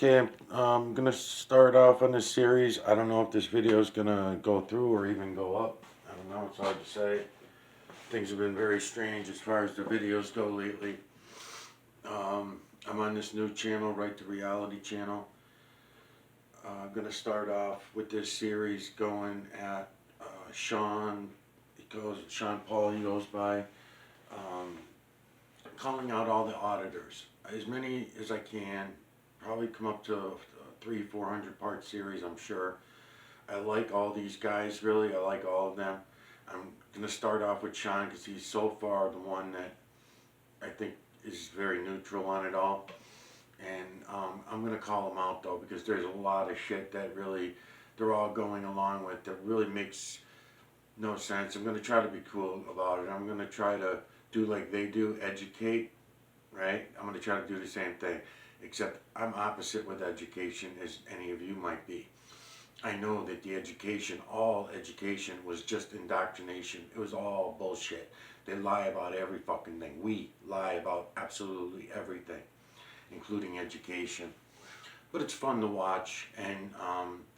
Okay, I'm gonna start off on this series. I don't know if this video is gonna go through or even go up. I don't know, it's hard to say. Things have been very strange as far as the videos go lately. I'm on this new channel, Right to Reality channel. I'm gonna start off with this series going at Sean. Sean Paul. He goes by, calling out all the auditors, as many as I can. Probably come up to a 300-400 part series, I'm sure. I like all these guys, really. I like all of them. I'm going to start off with Sean because he's so far the one that I think is very neutral on it all. And I'm going to call him out, though, because there's a lot of shit that really they're all going along with that really makes no sense. I'm going to try to be cool about it. I'm going to try to do like they do, educate, right? I'm going to try to do the same thing, except I'm opposite with education as any of you might be. I know that the education, all education, was just indoctrination. It was all bullshit. They lie about every fucking thing. We lie about absolutely everything, including education. But it's fun to watch, and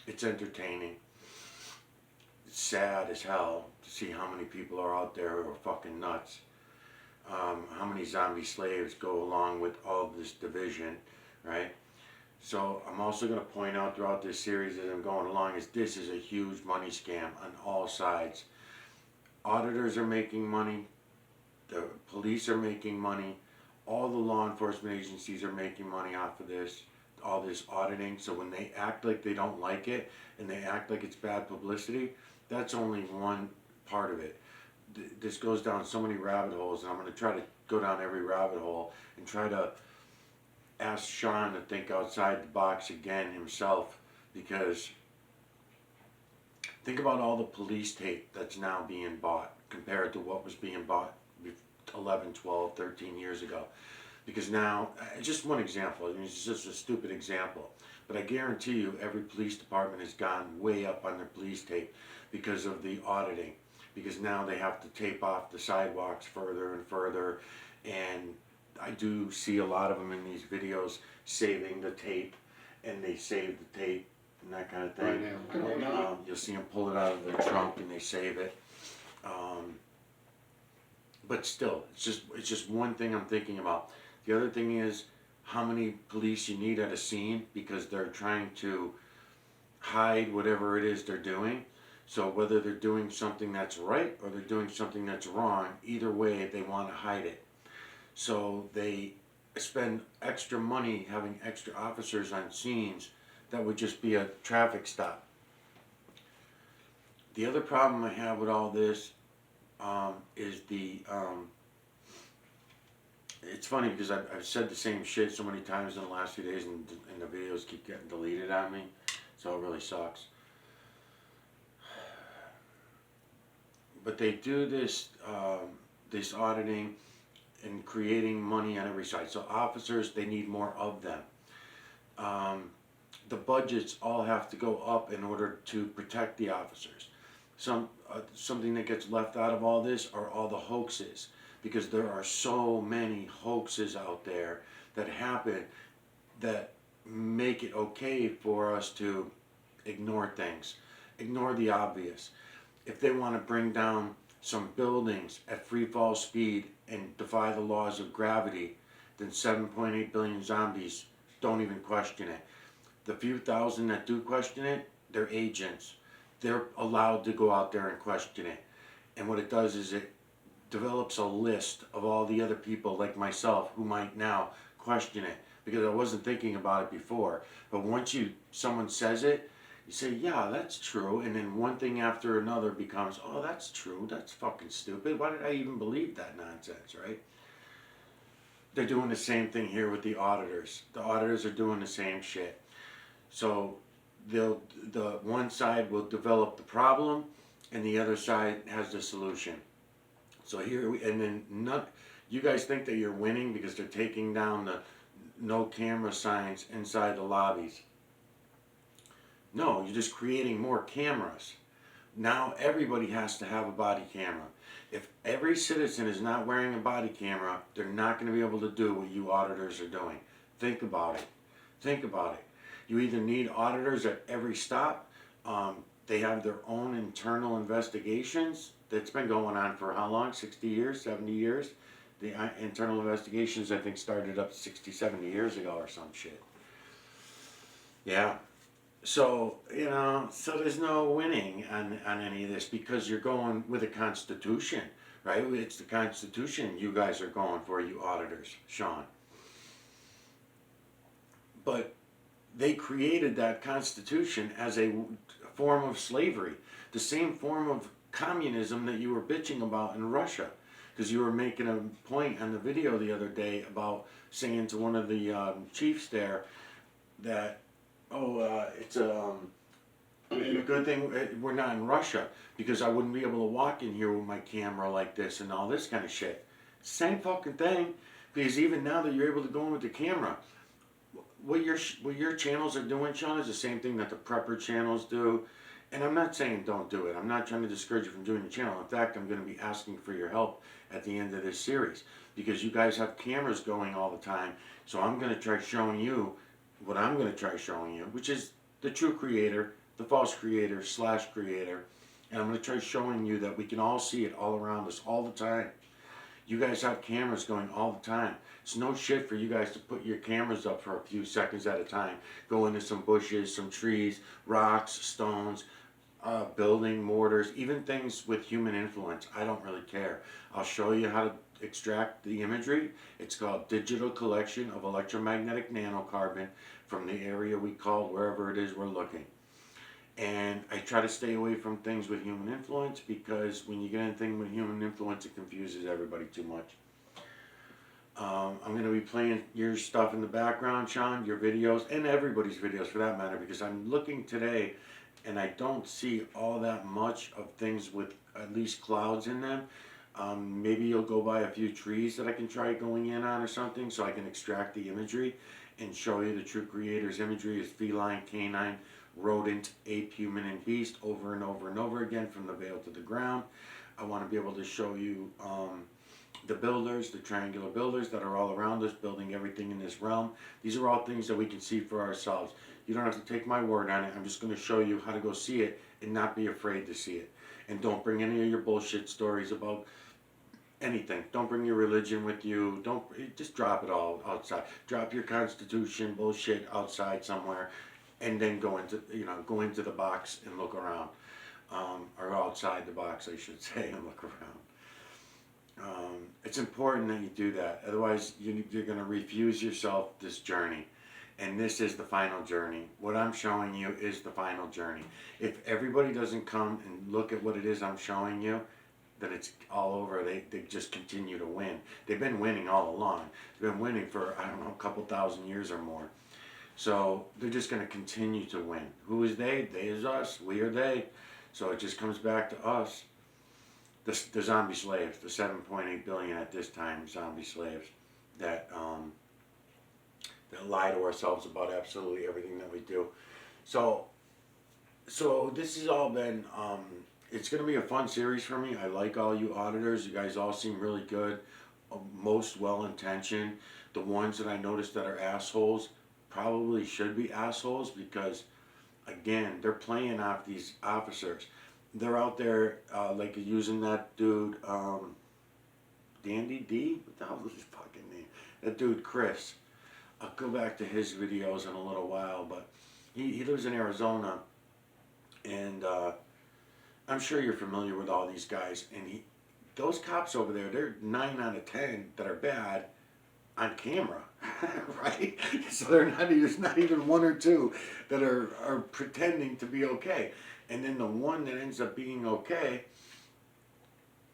it's entertaining. It's sad as hell to see how many people are out there who are fucking nuts. How many zombie slaves go along with all of this division, right? So I'm also going to point out throughout this series as I'm going along is this is a huge money scam on all sides. Auditors are making money, the police are making money, all the law enforcement agencies are making money off of this, all this auditing. So when they act like they don't like it and they act like it's bad publicity, that's only one part of it. This goes down so many rabbit holes, and I'm going to try to go down every rabbit hole and try to ask Sean to think outside the box again himself, because think about all the police tape that's now being bought compared to what was being bought 11, 12, 13 years ago. Because now, just one example, I mean, it's just a stupid example, but I guarantee you every police department has gone way up on their police tape because of the auditing. Because now they have to tape off the sidewalks further and further, and I do see a lot of them in these videos saving the tape, and they save the tape and that kind of thing. Right now. You'll see them pull it out of their trunk and they save it. But still, it's just one thing I'm thinking about. The other thing is how many police you need at a scene, because they're trying to hide whatever it is they're doing. So whether they're doing something that's right or they're doing something that's wrong, either way they want to hide it. So they spend extra money having extra officers on scenes that would just be a traffic stop. The other problem I have with all this is it's funny because I've said the same shit so many times in the last few days, and the videos keep getting deleted on me, so it really sucks. But they do this this auditing and creating money on every side. So officers, they need more of them. The budgets all have to go up in order to protect the officers. Something that gets left out of all this are all the hoaxes, because there are so many hoaxes out there that happen that make it okay for us to ignore things, ignore the obvious. If they want to bring down some buildings at free fall speed and defy the laws of gravity, then 7.8 billion zombies don't even question it. The few thousand that do question it, they're agents. They're allowed to go out there and question it. And what it does is it develops a list of all the other people like myself who might now question it, because I wasn't thinking about it before. But once someone says it, you say, yeah, that's true, and then one thing after another becomes, oh, that's true, that's fucking stupid, why did I even believe that nonsense, right? They're doing the same thing here with the auditors. The auditors are doing the same shit. So the one side will develop the problem, and the other side has the solution. So here, and then you guys think that you're winning because they're taking down the no camera signs inside the lobbies. No, you're just creating more cameras. Now everybody has to have a body camera. If every citizen is not wearing a body camera, they're not going to be able to do what you auditors are doing. Think about it. Think about it. You either need auditors at every stop. They have their own internal investigations that's been going on for how long? 60 years, 70 years? The internal investigations, I think, started up 60, 70 years ago or some shit. Yeah. So, so there's no winning on any of this because you're going with a constitution, right? It's the Constitution you guys are going for, you auditors, Sean. But they created that Constitution as a form of slavery, the same form of communism that you were bitching about in Russia. Because you were making a point on the video the other day about saying to one of the chiefs there that, it's a good thing we're not in Russia because I wouldn't be able to walk in here with my camera like this and all this kind of shit. Same fucking thing, because even now that you're able to go in with the camera, what your channels are doing, Sean, is the same thing that the prepper channels do. And I'm not saying don't do it. I'm not trying to discourage you from doing your channel. In fact, I'm going to be asking for your help at the end of this series because you guys have cameras going all the time. So I'm going to try showing you what I'm going to try showing you, which is the true creator, the false creator / creator. And I'm going to try showing you that we can all see it all around us all the time. You guys have cameras going all the time. It's no shit for you guys to put your cameras up for a few seconds at a time. Go into some bushes, some trees, rocks, stones, building, mortars, even things with human influence. I don't really care. I'll show you how to extract the imagery. It's called Digital Collection of Electromagnetic Nanocarbon from the area we call wherever it is we're looking. And I try to stay away from things with human influence because when you get anything with human influence, it confuses everybody too much. I'm going to be playing your stuff in the background, Sean, your videos, and everybody's videos for that matter, because I'm looking today and I don't see all that much of things with at least clouds in them. Maybe you'll go by a few trees that I can try going in on or something so I can extract the imagery and show you the true creator's imagery is feline, canine, rodent, ape, human, and beast over and over and over again from the veil to the ground. I want to be able to show you the builders, the triangular builders that are all around us building everything in this realm. These are all things that we can see for ourselves. You don't have to take my word on it. I'm just going to show you how to go see it and not be afraid to see it. And don't bring any of your bullshit stories about anything. Don't bring your religion with you. Just drop it all outside. Drop your Constitution bullshit outside somewhere, and then go into the box and look around, or outside the box, I should say, and look around. It's important that you do that. Otherwise, you're going to refuse yourself this journey. And this is the final journey. What I'm showing you is the final journey. If everybody doesn't come and look at what it is I'm showing you, then it's all over. They just continue to win. They've been winning all along. They've been winning for, I don't know, a couple thousand years or more. So they're just going to continue to win. Who is they? They is us. We are they. So it just comes back to us. The zombie slaves, the 7.8 billion at this time zombie slaves that lie to ourselves about absolutely everything that we do. So this has all been, it's going to be a fun series for me. I like all you auditors. You guys all seem really good, most well-intentioned. The ones that I noticed that are assholes probably should be assholes because, again, they're playing off these officers. They're out there like using that dude, Dandy D? What the hell is his fucking name? That dude, Chris. I'll go back to his videos in a little while, but he lives in Arizona, and I'm sure you're familiar with all these guys, and those cops over there, they're 9 out of 10 that are bad on camera, right? So there's not even 1 or 2 that are pretending to be okay. And then the one that ends up being okay,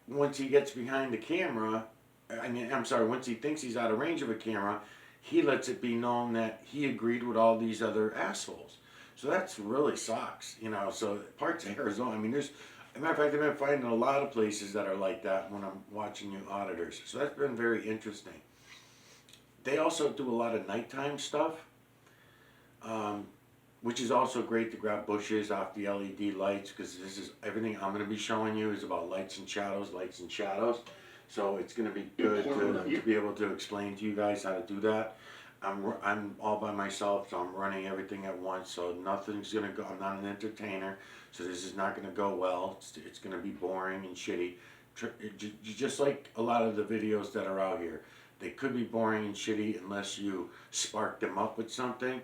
once he gets behind the camera, once he thinks he's out of range of a camera, he lets it be known that he agreed with all these other assholes. So that's really sucks, So parts of Arizona, there's, as a matter of fact, I've been finding a lot of places that are like that when I'm watching you auditors. So that's been very interesting. They also do a lot of nighttime stuff, which is also great to grab bushes off the LED lights, because this is everything I'm going to be showing you is about lights and shadows. So it's going to be good to be able to explain to you guys how to do that. I'm all by myself, so I'm running everything at once. So nothing's gonna go. I'm not an entertainer, so this is not gonna go well. It's gonna be boring and shitty. Just like a lot of the videos that are out here, they could be boring and shitty unless you spark them up with something.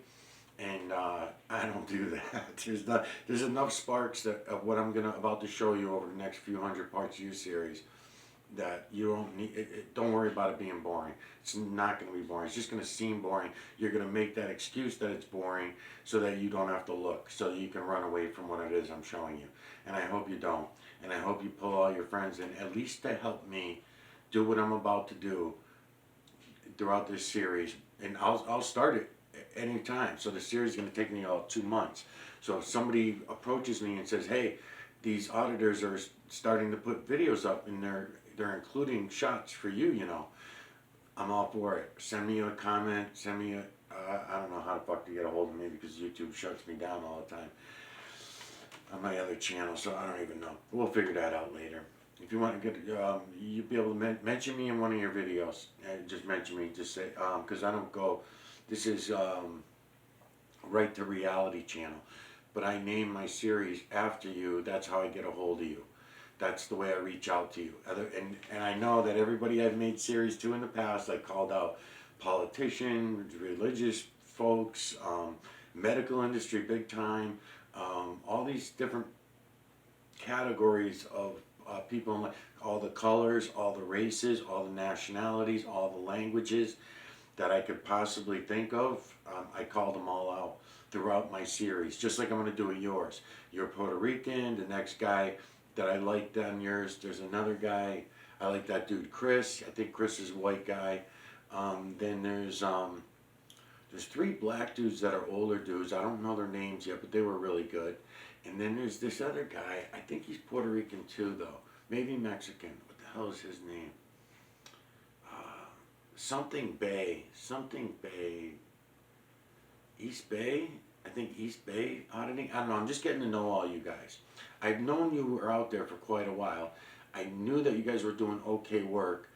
And I don't do that. There's enough sparks that of what I'm gonna about to show you over the next few hundred parts of your series that you don't need. Don't worry about it being boring. It's not going to be boring. It's just going to seem boring. You're going to make that excuse that it's boring so that you don't have to look, so you can run away from what it is I'm showing you. And I hope you don't. And I hope you pull all your friends in, at least to help me do what I'm about to do throughout this series. And I'll start it anytime. So the series is going to take me all 2 months. So if somebody approaches me and says, "Hey, these auditors are starting to put videos up and they're including shots for you," I'm all for it. Send me a comment, send me I don't know how the fuck to get a hold of me because YouTube shuts me down all the time on my other channel, so I don't even know. We'll figure that out later. If you want to get, you'll be able to mention me in one of your videos. Just mention me, just say, because I don't go, this is Right to Reality channel. But I name my series after you. That's how I get a hold of you. That's the way I reach out to you. And I know that everybody I've made series to in the past, I called out politicians, religious folks, medical industry big time, all these different categories of people, all the colors, all the races, all the nationalities, all the languages that I could possibly think of. I called them all out throughout my series, just like I'm going to do with yours. You're Puerto Rican, the next guy that I liked on yours, there's another guy, I like that dude Chris, I think Chris is a white guy. Then there's 3 black dudes that are older dudes, I don't know their names yet, but they were really good. And then there's this other guy, I think he's Puerto Rican too though, maybe Mexican, what the hell is his name? Something Bay, East Bay? I think East Bay Auditing? I don't know, I'm just getting to know all you guys. I've known you were out there for quite a while. I knew that you guys were doing okay work,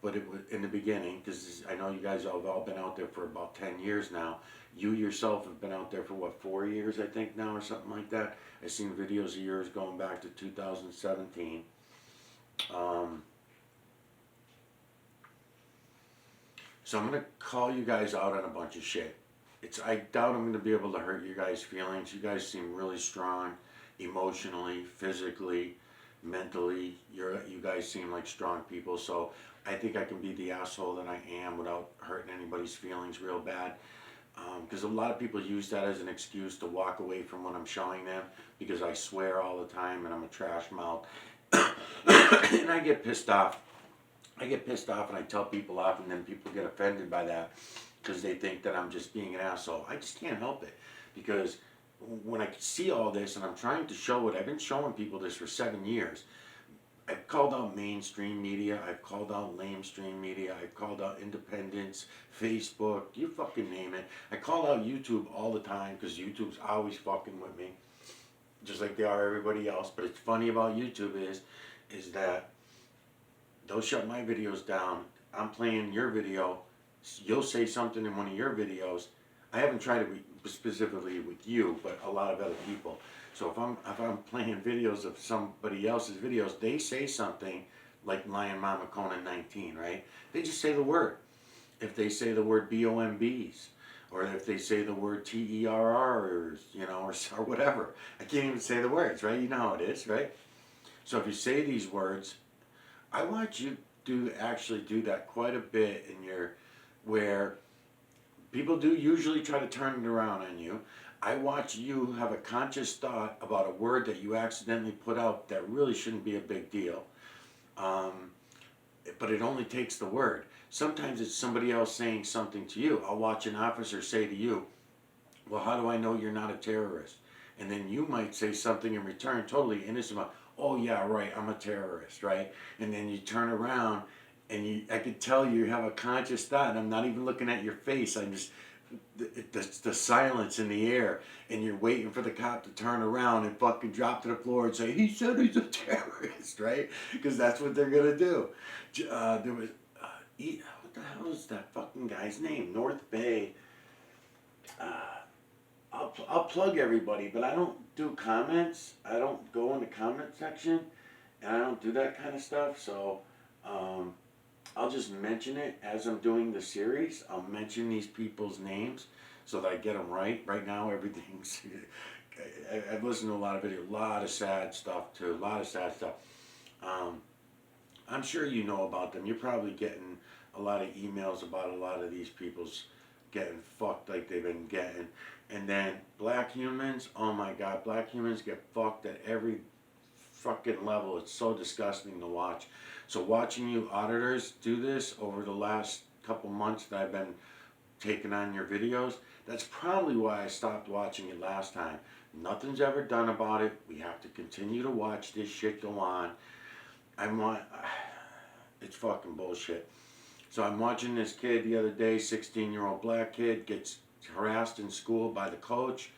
but it was in the beginning, because I know you guys have all been out there for about 10 years now. You yourself have been out there for what, 4 years I think now or something like that. I've seen videos of yours going back to 2017. So I'm going to call you guys out on a bunch of shit. I doubt I'm going to be able to hurt you guys' feelings. You guys seem really strong, emotionally, physically, mentally. You guys seem like strong people, so I think I can be the asshole that I am without hurting anybody's feelings real bad. Because a lot of people use that as an excuse to walk away from what I'm showing them, because I swear all the time and I'm a trash mouth. And I get pissed off. And I tell people off, and then people get offended by that because they think that I'm just being an asshole. I just can't help it, because when I see all this and I'm trying to show it, I've been showing people this for 7 years. I've called out mainstream media, I've called out lamestream media, I've called out independents, Facebook, you fucking name it. I call out YouTube all the time because YouTube's always fucking with me, just like they are everybody else. But it's funny about YouTube is that they'll shut my videos down. I'm playing your video. You'll say something in one of your videos. I haven't tried it specifically with you, but a lot of other people. So if I'm playing videos of somebody else's videos, they say something like Lion Mama Conan 19, right? They just say the word. If they say the word BOMBs, or if they say the word TERRs, or whatever. I can't even say the words, right? You know how it is, right? So if you say these words, I want you to actually do that quite a bit where people do usually try to turn it around on you. I watch you have a conscious thought about a word that you accidentally put out that really shouldn't be a big deal. But it only takes the word. Sometimes it's somebody else saying something to you. I'll watch an officer say to you, "Well, how do I know you're not a terrorist?" And then you might say something in return, totally innocent, about, "Oh yeah, right, I'm a terrorist," right? And then you turn around and I could tell you have a conscious thought, and I'm not even looking at your face, I'm just, the silence in the air, and you're waiting for the cop to turn around and fucking drop to the floor and say, "He said he's a terrorist," right? Because that's what they're gonna do. There was, what what the hell is that fucking guy's name? North Bay. I'll plug everybody, but I don't do comments. I don't go in the comment section, and I don't do that kind of stuff. So I'll just mention it as I'm doing the series. I'll mention these people's names so that I get them right. Right now, everything's. I've listened to a lot of videos, a lot of sad stuff too, a lot of sad stuff. I'm sure you know about them. You're probably getting a lot of emails about a lot of these people's getting fucked like they've been getting. And then black humans, oh my God, black humans get fucked at every fucking level. It's so disgusting to watch. So watching you auditors do this over the last couple months that I've been taking on your videos, that's probably why I stopped watching it last time. Nothing's ever done about it. We have to continue to watch this shit go on. It's fucking bullshit. So I'm watching this kid the other day, 16-year-old black kid, gets harassed in school by the coach.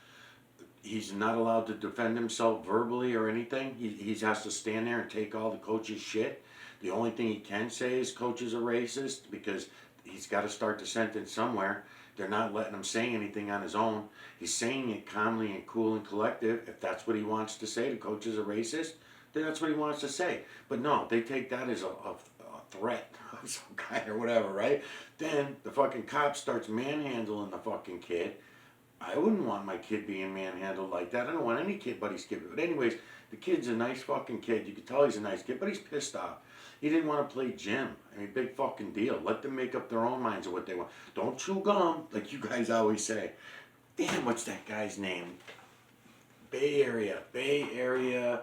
He's not allowed to defend himself verbally or anything. He has to stand there and take all the coach's shit. The only thing he can say is coaches are racist because he's got to start the sentence somewhere. They're not letting him say anything on his own. He's saying it calmly and cool and collective. If that's what he wants to say, the coaches are racist, then that's what he wants to say. But no, they take that as a threat of some kind or whatever, right? Then the fucking cop starts manhandling the fucking kid. I wouldn't want my kid being manhandled like that. I don't want any kid but his kid. But anyways, the kid's a nice fucking kid. You can tell he's a nice kid, but he's pissed off. He didn't want to play gym. I mean, big fucking deal. Let them make up their own minds of what they want. Don't chew gum, like you guys always say. Damn, what's that guy's name? Bay Area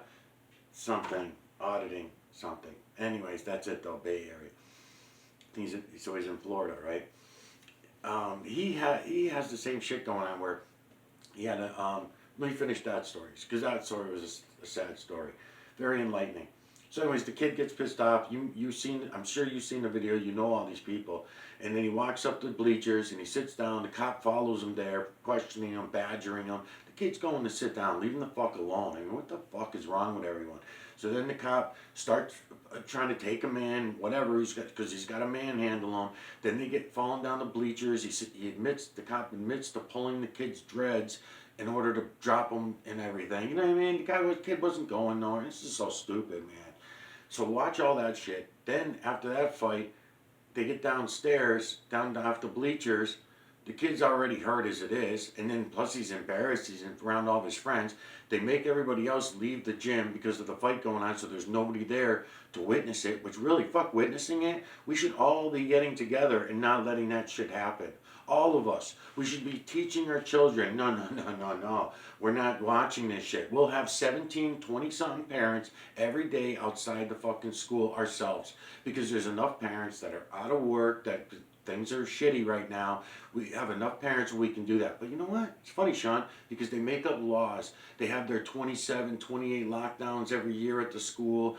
something, auditing something. Anyways, that's it though, Bay Area. So he's in Florida, right? He has the same shit going on where he had a, let me finish that story, because that story was a sad story. Very enlightening. So anyways, the kid gets pissed off. I'm sure you've seen the video, you know all these people. And then he walks up to the bleachers and he sits down. The cop follows him there, questioning him, badgering him. The kid's going to sit down, leave him the fuck alone. I mean, what the fuck is wrong with everyone? So then the cop starts trying to take him in, whatever because he's got to manhandle him. Then they get falling down the bleachers. The cop admits to pulling the kid's dreads in order to drop him and everything. You know what I mean? The kid wasn't going nowhere. This is so stupid, man. So watch all that shit. Then after that fight, they get downstairs, down off the bleachers. The kid's already hurt as it is, and then plus he's embarrassed. He's around all of his friends. They make everybody else leave the gym because of the fight going on, so there's nobody there to witness it, which really, fuck witnessing it. We should all be getting together and not letting that shit happen. All of us. We should be teaching our children, no. We're not watching this shit. We'll have 17, 20-something parents every day outside the fucking school ourselves. Because there's enough parents that are out of work, that things are shitty right now. We have enough parents where we can do that. But you know what? It's funny, Sean, because they make up laws. They have their 27, 28 lockdowns every year at the school,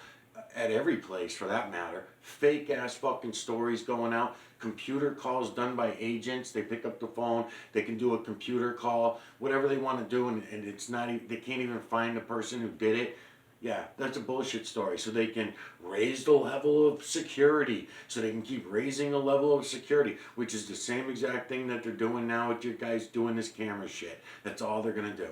at every place for that matter. Fake ass fucking stories going out. Computer calls done by agents. They pick up the phone. They can do a computer call, whatever they want to do, and it's not. They can't even find the person who did it. Yeah, that's a bullshit story. So they can raise the level of security. So they can keep raising the level of security, which is the same exact thing that they're doing now with you guys doing this camera shit. That's all they're gonna do.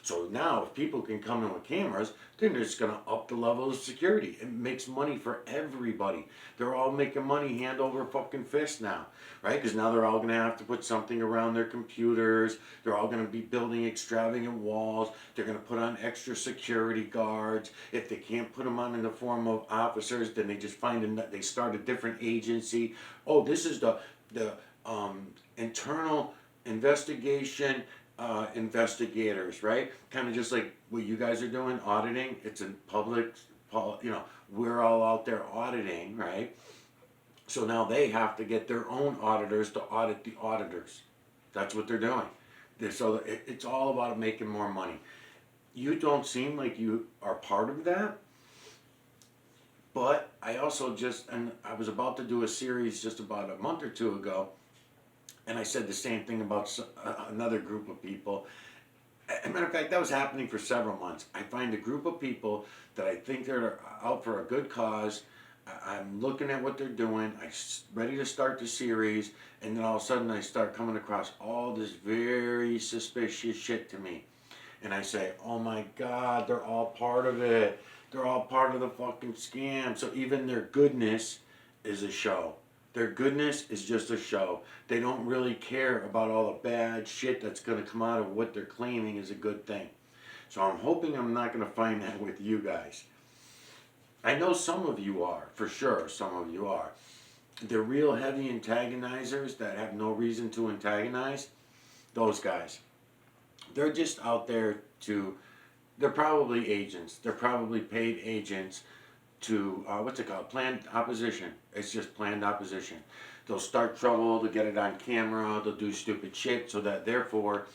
So now, if people can come in with cameras, then they're just going to up the level of security. It makes money for everybody. They're all making money hand over fucking fist now, right? Because now they're all going to have to put something around their computers. They're all going to be building extravagant walls. They're going to put on extra security guards. If they can't put them on in the form of officers, then they just they start a different agency. Oh, this is the internal investigation investigators, right? Kind of just like what you guys are doing, auditing. It's in public, we're all out there auditing, right? So now they have to get their own auditors to audit the auditors. That's what they're doing. So it's all about making more money. You don't seem like you are part of that, but I also and I was about to do a series just about a month or two ago, and I said the same thing about another group of people. As a matter of fact, that was happening for several months. I find a group of people that I think they're out for a good cause. I'm looking at what they're doing. I'm ready to start the series, and then all of a sudden I start coming across all this very suspicious shit to me. And I say, oh my God, they're all part of it. They're all part of the fucking scam. So even their goodness is a show. Their goodness is just a show. They don't really care about all the bad shit that's going to come out of what they're claiming is a good thing. So I'm hoping I'm not going to find that with you guys. I know some of you are, for sure, some of you are. The real heavy antagonizers that have no reason to antagonize, those guys. They're just out there to, they're probably agents. They're probably paid agents to, what's it called? Planned opposition. It's just planned opposition. They'll start trouble, they'll get it on camera, they'll do stupid shit so that therefore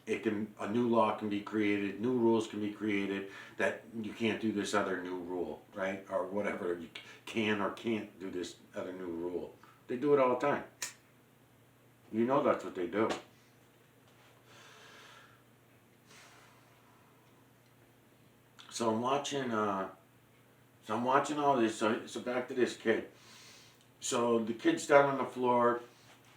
a new law can be created, new rules can be created that you can't do this other new rule, right? Or whatever, you can or can't do this other new rule. They do it all the time. You know that's what they do. So I'm watching all this. So back to this kid. So the kid's down on the floor.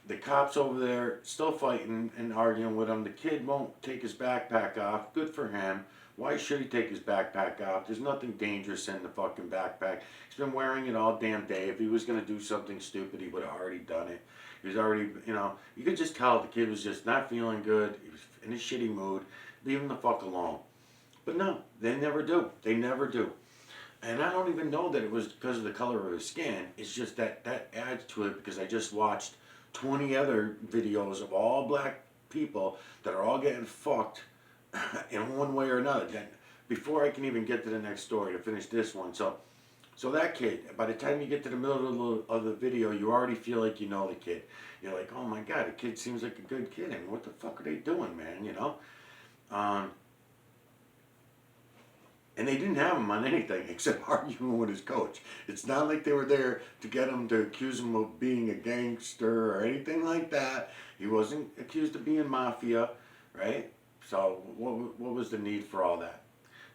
The cops over there still fighting and arguing with him. The kid won't take his backpack off. Good for him. Why should he take his backpack off? There's nothing dangerous in the fucking backpack. He's been wearing it all damn day. If he was going to do something stupid, he would have already done it. He was already, you could just tell the kid was just not feeling good. He was in a shitty mood. Leave him the fuck alone. But no, they never do. They never do. And I don't even know that it was because of the color of his skin. It's just that adds to it because I just watched 20 other videos of all black people that are all getting fucked in one way or another. Then before I can even get to the next story to finish this one. So that kid, by the time you get to the middle of the video, you already feel like you know the kid. You're like, oh my God, the kid seems like a good kid. I mean, what the fuck are they doing, man, And they didn't have him on anything except arguing with his coach. It's not like they were there to get him to accuse him of being a gangster or anything like that. He wasn't accused of being mafia, right? So what was the need for all that?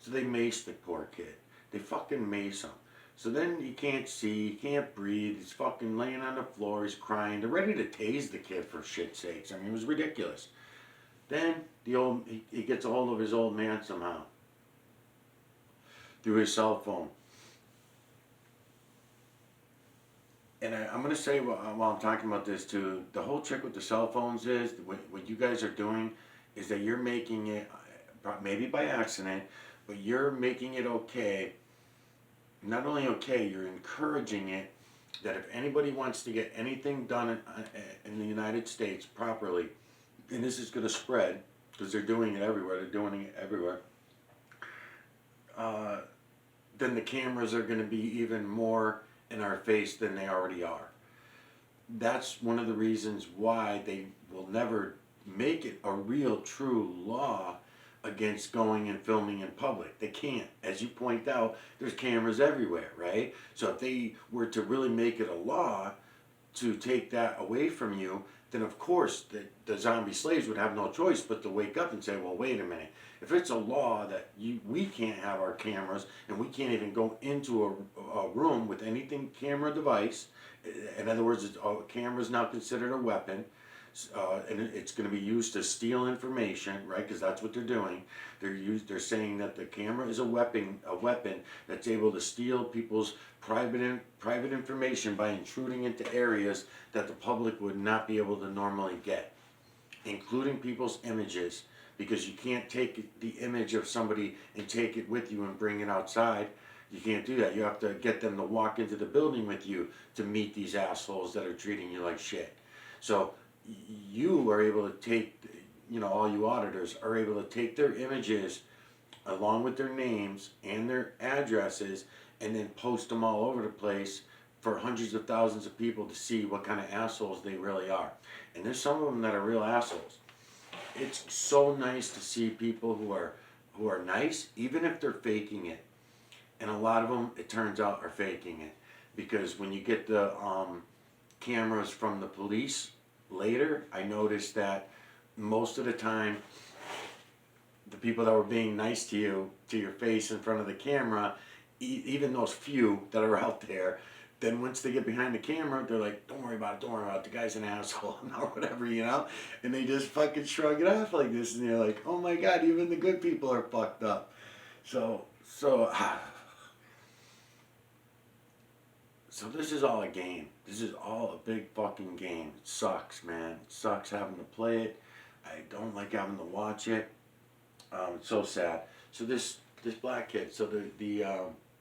So they maced the poor kid. They fucking mace him. So then he can't see, he can't breathe, he's fucking laying on the floor, he's crying. They're ready to tase the kid for shit's sakes. I mean, it was ridiculous. Then he gets a hold of his old man somehow through his cell phone. And I'm going to say while I'm talking about this too, the whole trick with the cell phones is, what you guys are doing is that you're making it, maybe by accident, but you're making it okay. Not only okay, you're encouraging it that if anybody wants to get anything done in the United States properly, and this is going to spread, because they're doing it everywhere, then the cameras are going to be even more in our face than they already are. That's one of the reasons why they will never make it a real true law against going and filming in public. They can't. As you point out, there's cameras everywhere, right? So if they were to really make it a law to take that away from you, then of course the zombie slaves would have no choice but to wake up and say, well, wait a minute. If it's a law that we can't have our cameras and we can't even go into a room with anything camera device, in other words, a camera is now considered a weapon, and it's going to be used to steal information, right? Because that's what they're doing. They're saying that the camera is a weapon that's able to steal people's private information by intruding into areas that the public would not be able to normally get, including people's images, because you can't take the image of somebody and take it with you and bring it outside. You can't do that. You have to get them to walk into the building with you to meet these assholes that are treating you like shit. So you are able to take, all you auditors are able to take their images along with their names and their addresses and then post them all over the place for hundreds of thousands of people to see what kind of assholes they really are. And there's some of them that are real assholes. It's so nice to see people who are nice, even if they're faking it. And a lot of them, it turns out, are faking it. Because when you get the cameras from the police later, I noticed that most of the time, the people that were being nice to you, to your face in front of the camera, even those few that are out there, Then once they get behind the camera, they're like, don't worry about it, don't worry about it, the guy's an asshole, or whatever, you know? And they just fucking shrug it off like this, and you're like, oh my God, even the good people are fucked up. So this is all a game. This is all a big fucking game. It sucks, man. It sucks having to play it. I don't like having to watch it. It's so sad. So this black kid, so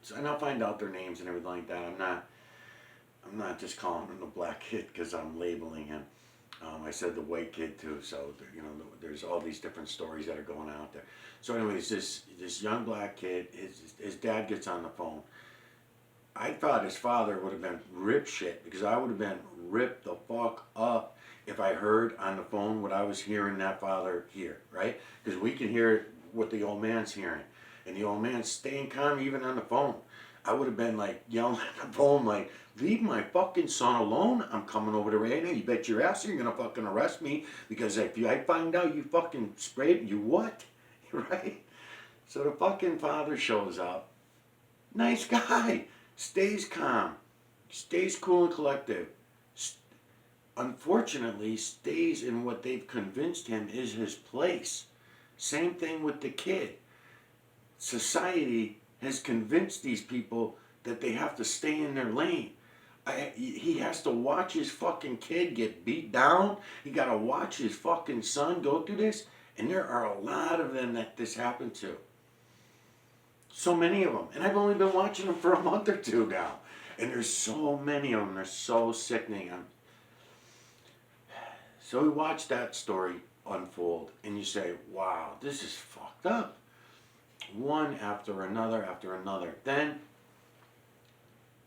so, and I'll find out their names and everything like that. I'm not just calling him the black kid because I'm labeling him. I said the white kid too. So you know, there's all these different stories that are going out there. So anyways, this young black kid, his dad gets on the phone. I thought his father would have been rip shit because I would have been ripped the fuck up if I heard on the phone what I was hearing that father hear, right? Because we can hear what the old man's hearing. And the old man's staying calm even on the phone. I would have been like yelling at the phone like, leave my fucking son alone. I'm coming over to right now. You bet your ass you're going to fucking arrest me because if I find out you fucking sprayed, you what? Right? So the fucking father shows up. Nice guy. Stays calm. Stays cool and collective. Unfortunately, stays in what they've convinced him is his place. Same thing with the kid. Society has convinced these people that they have to stay in their lane. He has to watch his fucking kid get beat down. He got to watch his fucking son go through this. And there are a lot of them that this happened to. So many of them. And I've only been watching them for a month or two now. And there's so many of them. They're so sickening. So we watch that story unfold. And you say, wow, this is fucked up. One after another after another. Then,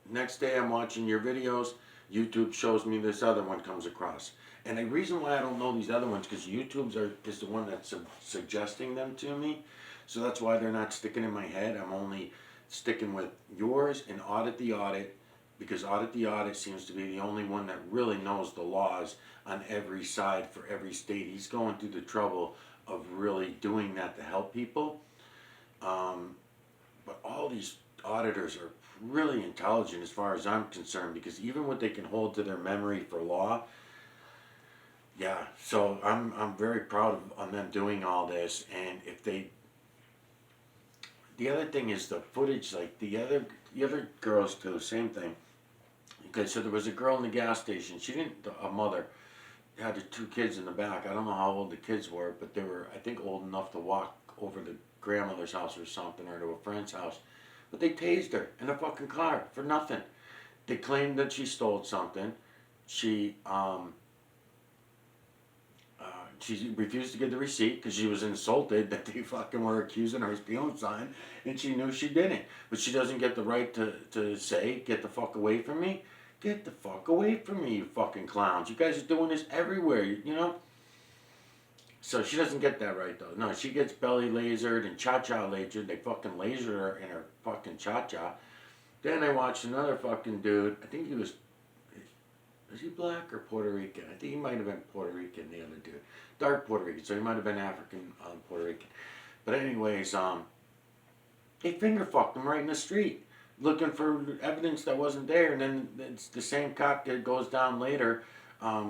next day I'm watching your videos. YouTube shows me this other one comes across. And the reason why I don't know these other ones, because YouTube is the one that's suggesting them to me. So that's why they're not sticking in my head. I'm only sticking with yours and Audit the Audit, because Audit the Audit seems to be the only one that really knows the laws on every side for every state. He's going through the trouble of really doing that to help people. But all these auditors are really intelligent as far as I'm concerned, because even what they can hold to their memory for law, yeah, so I'm very proud of them doing all this. And if they, the other thing is the footage, like the other girls too, same thing. Okay, so there was a girl in the gas station. She didn't, a mother had the two kids in the back. I don't know how old the kids were, but they were, I think, old enough to walk over to grandmother's house or something, or to a friend's house. But they tased her in a fucking car for nothing. They claimed that she stole something. She refused to give the receipt because she was insulted that they fucking were accusing her of stealing something, and she knew she didn't. But she doesn't get the right to say, get the fuck away from me. Get the fuck away from me, you fucking clowns. You guys are doing this everywhere, you know? So she doesn't get that right, though. No, she gets belly lasered and cha-cha lasered. They fucking laser her in her fucking cha-cha. Then I watched another fucking dude. I think he was he black or Puerto Rican? I think he might have been Puerto Rican, the other dude. Dark Puerto Rican, so he might have been African Puerto Rican. But anyways, they finger fucked him right in the street, looking for evidence that wasn't there. And then it's the same cop that goes down later.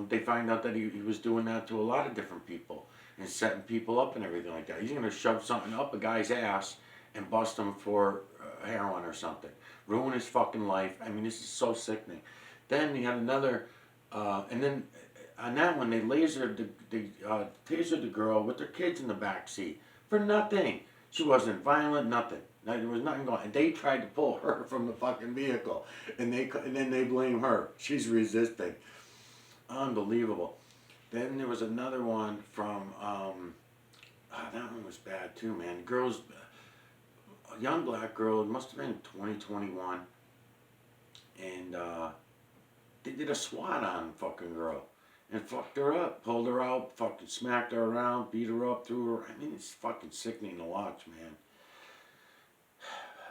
They find out that he was doing that to a lot of different people and setting people up and everything like that. He's going to shove something up a guy's ass and bust him for heroin or something. Ruin his fucking life. I mean, this is so sickening. Then he had another, and then on that one, they tasered the girl with their kids in the back seat for nothing. She wasn't violent, nothing. There was nothing going on. And they tried to pull her from the fucking vehicle, and then they blame her. She's resisting. Unbelievable. Then there was another one from, that one was bad too, man. A young black girl, it must have been 2021, and they did a SWAT on fucking girl and fucked her up, pulled her out, fucking smacked her around, beat her up, threw her. I mean, it's fucking sickening to watch, man.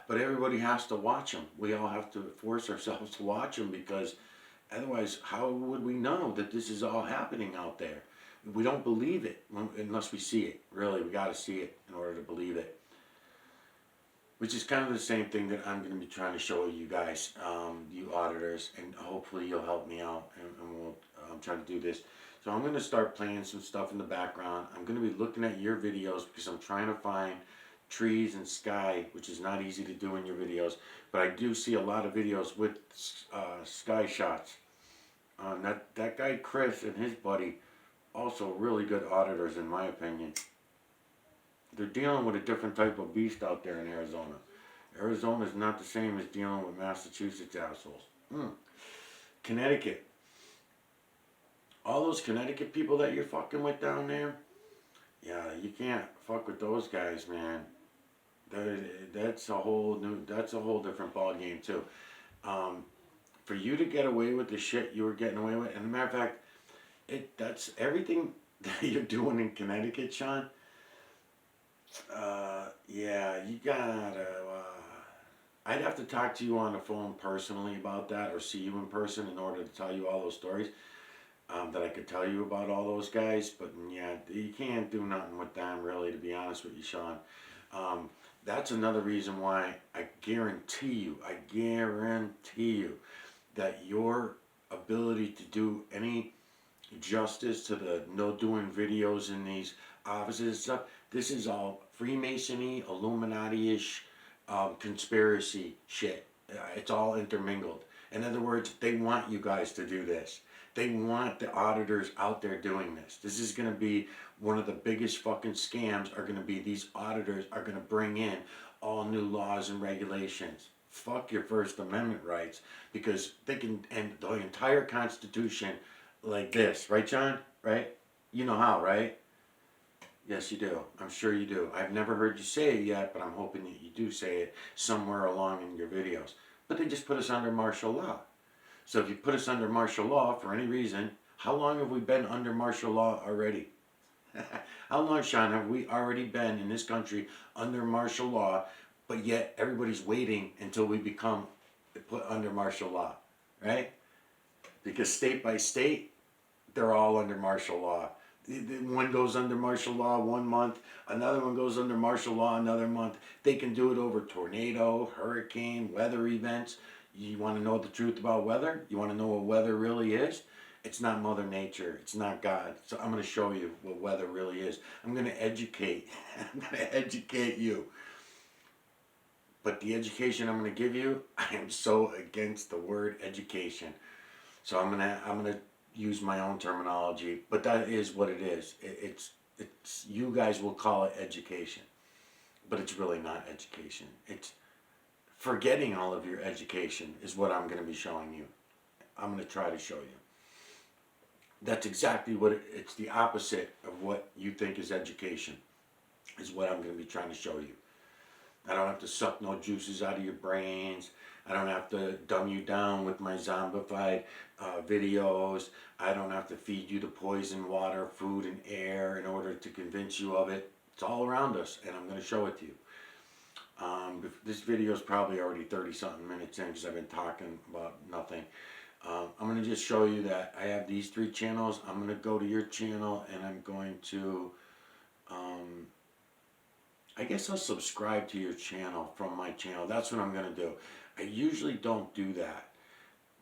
But everybody has to watch them. We all have to force ourselves to watch them, because otherwise, how would we know that this is all happening out there? We don't believe it unless we see it. Really, we got to see it in order to believe it. which is kind of the same thing that I'm going to be trying to show you guys, you auditors, and hopefully you'll help me out, and we'll try to do this. So I'm going to start playing some stuff in the background. I'm going to be looking at your videos because I'm trying to find trees and sky, which is not easy to do in your videos, but I do see a lot of videos with sky shots. That guy Chris and his buddy, also really good auditors in my opinion. They're dealing with a different type of beast out there in Arizona. Arizona is not the same as dealing with Massachusetts assholes. Connecticut. All those Connecticut people that you're fucking with down there, yeah, you can't fuck with those guys, man. That's a whole different ball game too. For you to get away with the shit you were getting away with, and as a matter of fact, that's everything that you're doing in Connecticut, Sean. Yeah, you gotta. I'd have to talk to you on the phone personally about that, or see you in person in order to tell you all those stories. That I could tell you about all those guys, but yeah, you can't do nothing with them really, to be honest with you, Sean. That's another reason why I guarantee you that your ability to do any justice to the no doing videos in these offices and stuff, this is all Freemasonry, Illuminati-ish, conspiracy shit. It's all intermingled. In other words, they want you guys to do this. They want the auditors out there doing this. This is going to be one of the biggest fucking scams. Are going to be these auditors are going to bring in all new laws and regulations. Fuck your First Amendment rights, because they can end the entire Constitution like this, right, John? Right? You know how, right? Yes, you do. I'm sure you do. I've never heard you say it yet, but I'm hoping that you do say it somewhere along in your videos. But they just put us under martial law. So if you put us under martial law for any reason, how long have we been under martial law already? How long, Sean, have we already been in this country under martial law, but yet everybody's waiting until we become put under martial law, right? Because state by state, they're all under martial law. One goes under martial law 1 month, another one goes under martial law another month. They can do it over tornado, hurricane, weather events. You want to know the truth about weather? You want to know what weather really is? It's not Mother Nature. It's not God. So I'm going to show you what weather really is. I'm going to educate. I'm going to educate you. But the education I'm going to give you, I am so against the word education. So I'm going to use my own terminology. But that is what it is. It's you guys will call it education. But it's really not education. It's forgetting all of your education is what I'm going to be showing you. I'm going to try to show you. That's exactly what it's the opposite of what you think is education, is what I'm going to be trying to show you. I don't have to suck no juices out of your brains. I don't have to dumb you down with my zombified videos. I don't have to feed you the poison water, food, and air in order to convince you of it. It's all around us, and I'm going to show it to you. This video is probably already 30-something minutes in because I've been talking about nothing. I'm going to just show you that I have these 3 channels. I'm going to go to your channel and I'm going to, I guess I'll subscribe to your channel from my channel. That's what I'm going to do. I usually don't do that,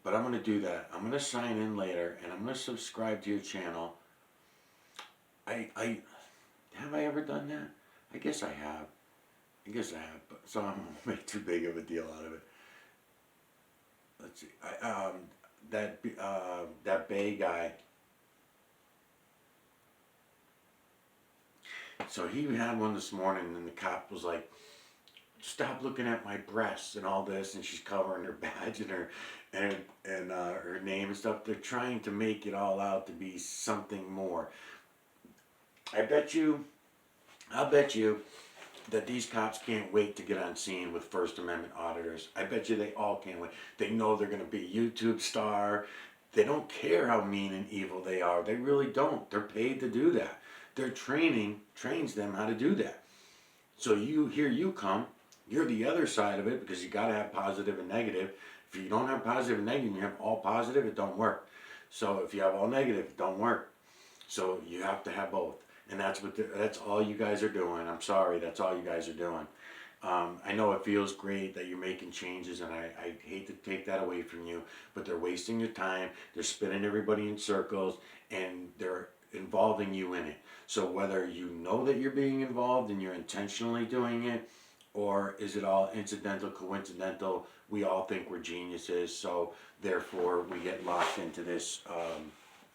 but I'm going to do that. I'm going to sign in later and I'm going to subscribe to your channel. Have I ever done that? I guess I have. But so I'm going to make too big of a deal out of it. Let's see. That Bay guy. So he had one this morning, and the cop was like, "Stop looking at my breasts and all this," and she's covering her badge and her name and stuff. They're trying to make it all out to be something more. I'll bet you that these cops can't wait to get on scene with First Amendment auditors. I bet you they all can't wait. They know they're going to be a YouTube star. They don't care how mean and evil they are. They really don't. They're paid to do that. Their training trains them how to do that. So here you come. You're the other side of it because you got to have positive and negative. If you don't have positive and negative, and you have all positive, it don't work. So if you have all negative, it don't work. So you have to have both. And that's all you guys are doing. I'm sorry, that's all you guys are doing. I know it feels great that you're making changes, and I hate to take that away from you, but they're wasting your time. They're spinning everybody in circles, and they're involving you in it. So whether you know that you're being involved and you're intentionally doing it, or is it all incidental, coincidental? We all think we're geniuses, so therefore we get locked into this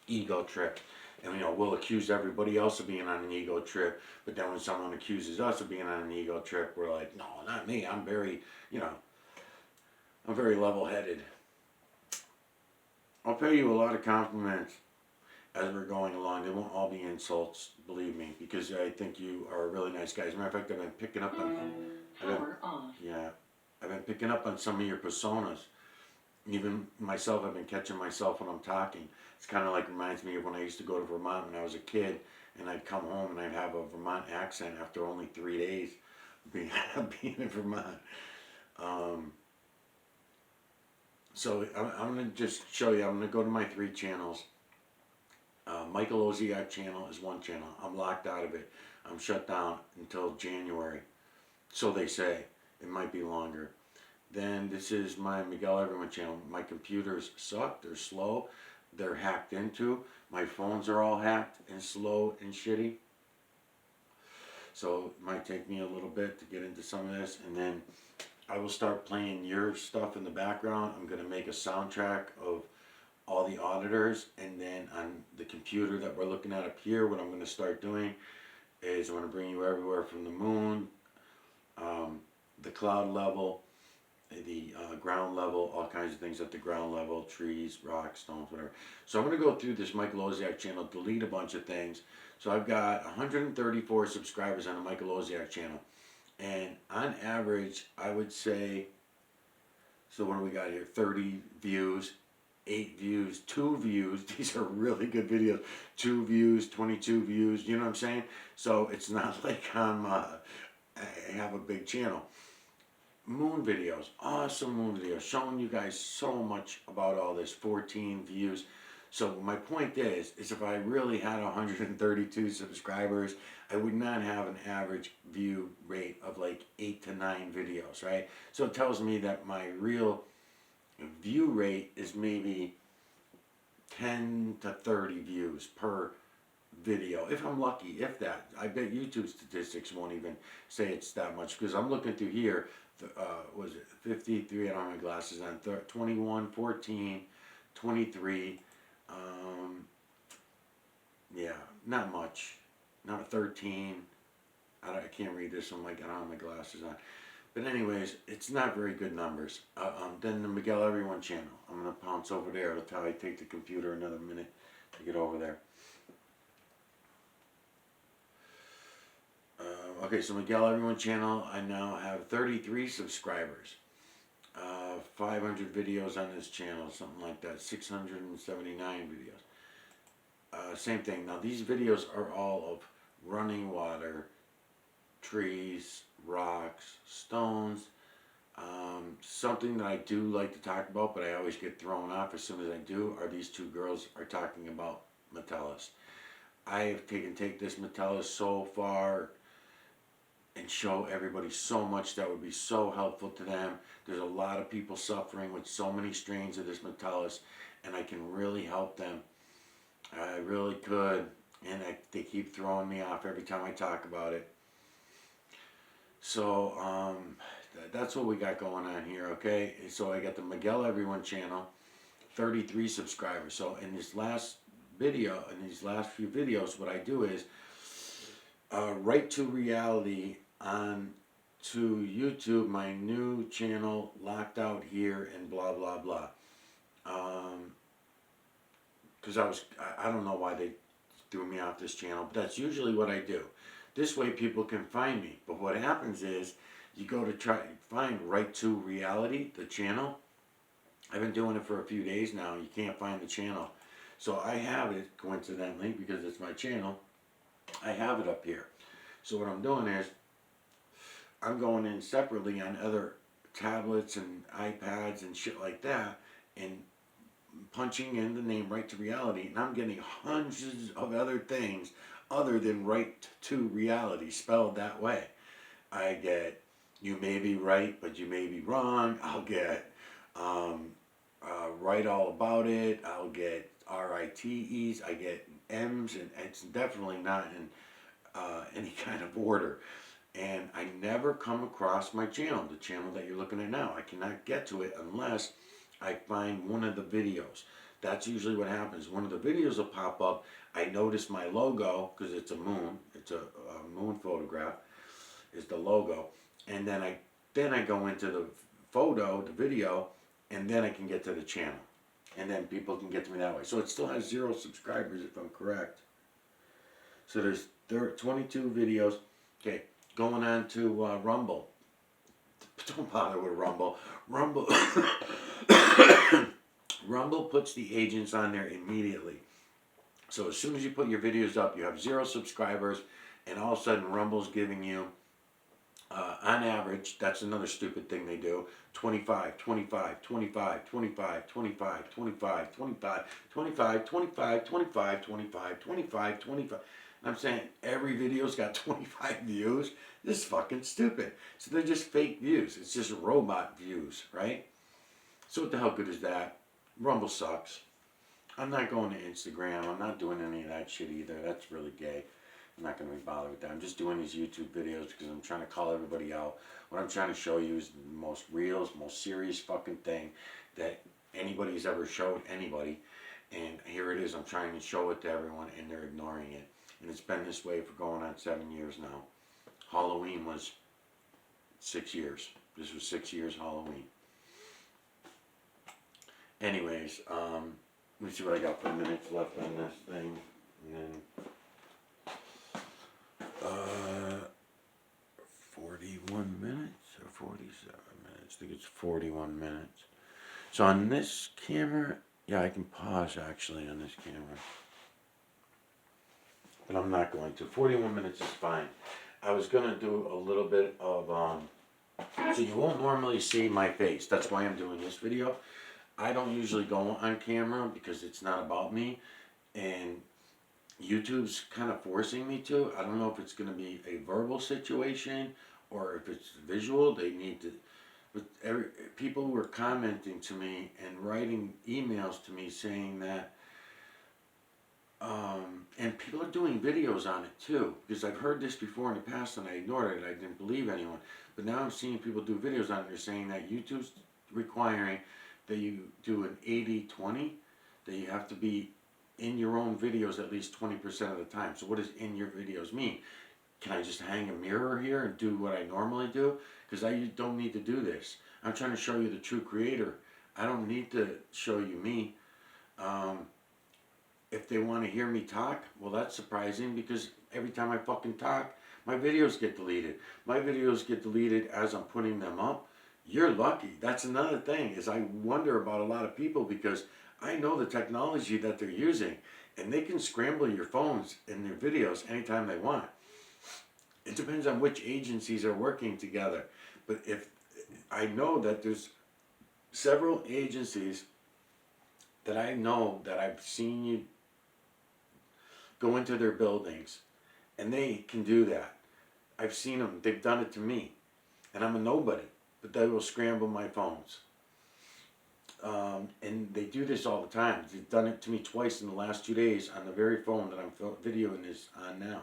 ego trip. And we'll accuse everybody else of being on an ego trip, but then when someone accuses us of being on an ego trip, we're like, no, not me. I'm very, I'm very level-headed. I'll pay you a lot of compliments as we're going along. They won't all be insults, believe me, because I think you are a really nice guy. As a matter of fact, I've been picking up on, I've been picking up on some of your personas. Even myself, I've been catching myself when I'm talking. It's kind of like reminds me of when I used to go to Vermont when I was a kid, and I'd come home and I'd have a Vermont accent after only 3 days being in Vermont. So I'm going to just show you. I'm going to go to my 3 channels. Michael Oziak channel is one channel. I'm locked out of it. I'm shut down until January. So they say. It might be longer. Then this is my Miguel Everyone channel. My computers suck. They're slow. They're hacked into. My phones are all hacked and slow and shitty. So it might take me a little bit to get into some of this. And then I will start playing your stuff in the background. I'm going to make a soundtrack of all the auditors. And then on the computer that we're looking at up here, what I'm going to start doing is I'm going to bring you everywhere from the moon, the cloud level, the ground level, all kinds of things at the ground level, trees, rocks, stones, whatever. So I'm going to go through this Michael Oziak channel, delete a bunch of things. So I've got 134 subscribers on the Michael Oziak channel. And on average, I would say, so what do we got here? 30 views, 8 views, 2 views. These are really good videos. 2 views, 22 views, you know what I'm saying? So it's not like I have a big channel. Moon videos, awesome moon videos, showing you guys so much about all this, 14 views. So my point is if I really had 132 subscribers, I would not have an average view rate of like 8 to 9 videos, right? So it tells me that my real view rate is maybe 10 to 30 views per video, if I'm lucky, if that. I bet YouTube statistics won't even say it's that much, because I'm looking through here, was it 53, I don't have my glasses on, 21, 14, 23, yeah, not much, not 13, I can't read this, I don't have my glasses on. But anyways, it's not very good numbers. Then the Miguel Everyone channel, I'm going to pounce over there. It'll probably take the computer another minute to get over there. Okay, so Miguel Everyone channel, I now have 33 subscribers. 500 videos on this channel, something like that, 679 videos. Same thing. Now these videos are all of running water, trees, rocks, stones. Something that I do like to talk about, but I always get thrown off as soon as I do, are these 2 girls are talking about Metellus. I have take this Metellus so far and show everybody so much that would be so helpful to them. There's a lot of people suffering with so many strains of this Metellus, and I can really help them. I really could, and they keep throwing me off every time I talk about it. So that's what we got going on here, okay? So I got the Miguel Everyone channel, 33 subscribers. So in this last video, in these last few videos, what I do is Right to Reality on to YouTube, my new channel, Locked Out Here, and blah blah blah. Because I don't know why they threw me off this channel, but that's usually what I do. This way people can find me. But what happens is you go to try find Right to Reality, the channel. I've been doing it for a few days now. You can't find the channel. So I have it, coincidentally, because it's my channel, I have it up here. So what I'm doing is I'm going in separately on other tablets and iPads and shit like that, and punching in the name Right to Reality, and I'm getting hundreds of other things other than Right to Reality spelled that way. I get You may be right, but you may be wrong. I'll get right all about it. I'll get RITEs. I get M's, and it's definitely not in any kind of order. And I never come across my channel, the channel that you're looking at now. I cannot get to it unless I find one of the videos. That's usually what happens. One of the videos will pop up. I notice my logo because it's a moon. It's a moon photograph. Is the logo, and then I go into the photo, the video, and then I can get to the channel, and then people can get to me that way. So it still has 0 subscribers if I'm correct. So there's 22 videos. Okay, going on to Rumble. Don't bother with Rumble. Rumble puts the agents on there immediately. So as soon as you put your videos up, you have 0 subscribers, and all of a sudden Rumble's giving you, on average, that's another stupid thing they do, 25, 25, 25, 25, 25, 25, 25, 25, 25, 25, 25, 25, 25. I'm saying every video's got 25 views. This is fucking stupid. So they're just fake views. It's just robot views, right? So what the hell good is that? Rumble sucks. I'm not going to Instagram. I'm not doing any of that shit either. That's really gay. I'm not going to be bothered with that. I'm just doing these YouTube videos because I'm trying to call everybody out. What I'm trying to show you is the most real, most serious fucking thing that anybody's ever showed anybody. And here it is. I'm trying to show it to everyone, and they're ignoring it. And it's been this way for going on 7 years now. Halloween was 6 years. This was 6 years Halloween. Anyways, let me see what I got for minutes left on this thing. And then 41 minutes or 47 minutes. I think it's 41 minutes. So on this camera, yeah, I can pause actually on this camera. But I'm not going to. 41 minutes is fine. I was going to do a little bit of, so you won't normally see my face. That's why I'm doing this video. I don't usually go on camera because it's not about me. And YouTube's kind of forcing me to. I don't know if it's going to be a verbal situation or if it's visual. They need to. But people were commenting to me and writing emails to me saying that, and people are doing videos on it too, because I've heard this before in the past and I ignored it. I didn't believe anyone. But now I'm seeing people do videos on it. They're saying that YouTube's requiring that you do an 80-20, that you have to be in your own videos at least 20% of the time. So what does in your videos mean? Can I just hang a mirror here and do what I normally do? Because I don't need to do this. I'm trying to show you the true creator. I don't need to show you me. If they want to hear me talk, well, that's surprising because every time I fucking talk, my videos get deleted. My videos get deleted as I'm putting them up. You're lucky. That's another thing, is I wonder about a lot of people because I know the technology that they're using, and they can scramble your phones in their videos anytime they want. It depends on which agencies are working together. But if I know that there's several agencies that I know that I've seen you go into their buildings, and they can do that. I've seen them. They've done it to me, and I'm a nobody, but they will scramble my phones. And they do this all the time. They've done it to me twice in the last 2 days on the very phone that I'm videoing this on now.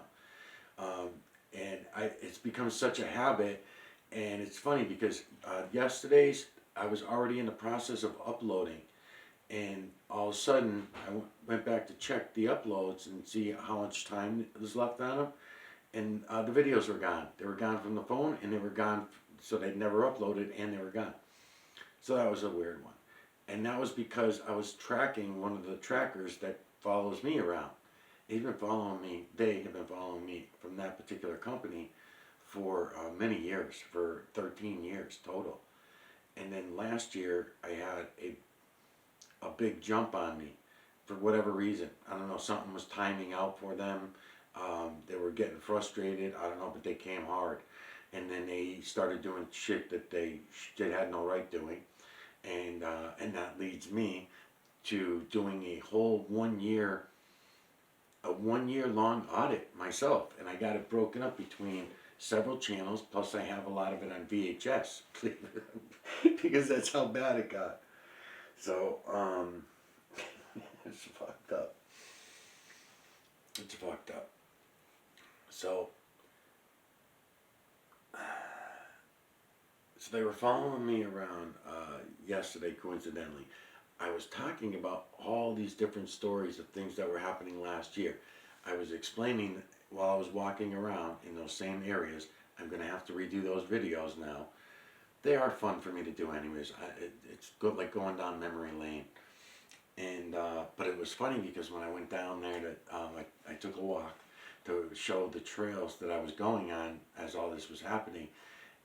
It's become such a habit, and it's funny because yesterday's I was already in the process of uploading, and all of a sudden I went back to check the uploads and see how much time was left on them, and the videos were gone. They were gone from the phone, and they were gone, so they'd never uploaded, and they were gone. So that was a weird one. And that was because I was tracking one of the trackers that follows me around. They have been following me from that particular company for many years, for 13 years total. And then last year I had a big jump on me for whatever reason. I don't know, something was timing out for them. They were getting frustrated, I don't know, but they came hard. And then they started doing shit that they had no right doing. And that leads me to doing a whole 1 year long audit myself, and I got it broken up between several channels, plus I have a lot of it on VHS, because that's how bad it got. So, it's fucked up. It's fucked up. So, so they were following me around yesterday, coincidentally. I was talking about all these different stories of things that were happening last year. I was explaining while I was walking around in those same areas. I'm going to have to redo those videos now. They are fun for me to do anyways. It's good, like going down memory lane. And but it was funny because when I went down there I took a walk to show the trails that I was going on as all this was happening,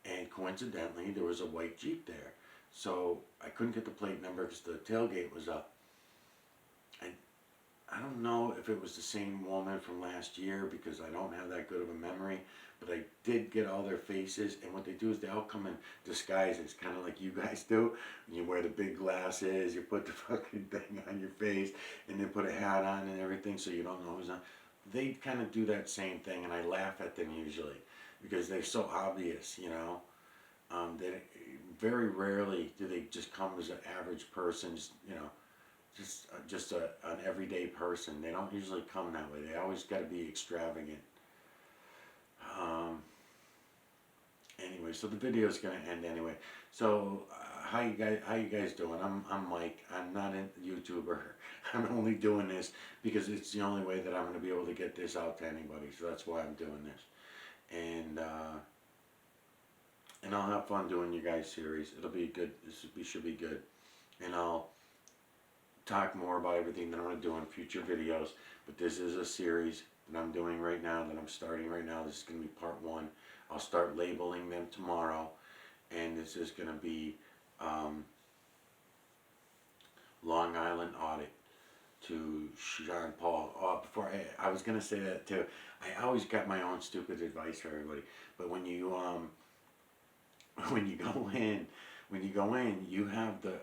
and coincidentally there was a white Jeep there. So I couldn't get the plate number because the tailgate was up. And I don't know if it was the same woman from last year because I don't have that good of a memory, but I did get all their faces. And what they do is they all come in disguises, kind of like you guys do. You wear the big glasses, you put the fucking thing on your face, and then put a hat on and everything so you don't know who's on. They kind of do that same thing, and I laugh at them usually because they're so obvious, you know. They very rarely do they just come as an average person, just, you know, just an everyday person. They don't usually come that way. They always got to be extravagant. Um, anyway, so the video is gonna end anyway. So how you guys doing? I'm Mike. I'm not a YouTuber. I'm only doing this because it's the only way that I'm gonna be able to get this out to anybody. So that's why I'm doing this. And I'll have fun doing you guys series. It'll be good. Should be good. And I'll talk more about everything that I'm going to do in future videos. But this is a series that I'm doing right now, that I'm starting right now. This is going to be part one. I'll start labeling them tomorrow. And this is going to be Long Island Audit to Sean Paul. Oh, before I was going to say that too. I always got my own stupid advice for everybody. But when you when you go in, you have the